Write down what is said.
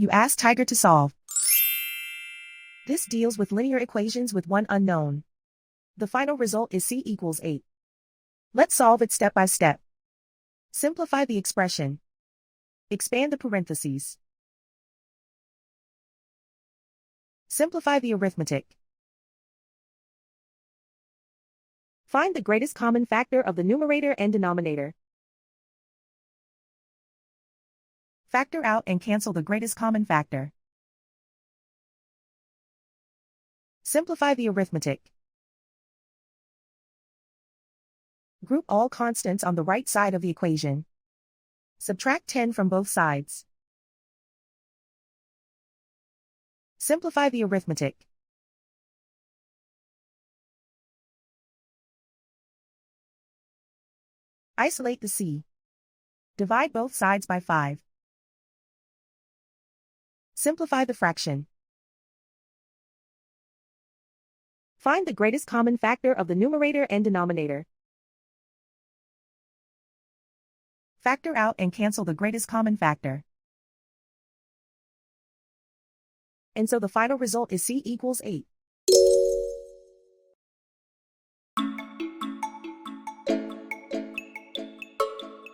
You ask Tiger to solve. This deals with linear equations with one unknown. The final result is c equals 8. Let's solve it step by step. Simplify the expression. Expand the parentheses. Simplify the arithmetic. Find the greatest common factor of the numerator and denominator. Factor out and cancel the greatest common factor. Simplify the arithmetic. Group all constants on the right side of the equation. Subtract 10 from both sides. Simplify the arithmetic. Isolate the c. Divide both sides by 5. Simplify the fraction. Find the greatest common factor of the numerator and denominator. Factor out and cancel the greatest common factor. And so the final result is c equals 8.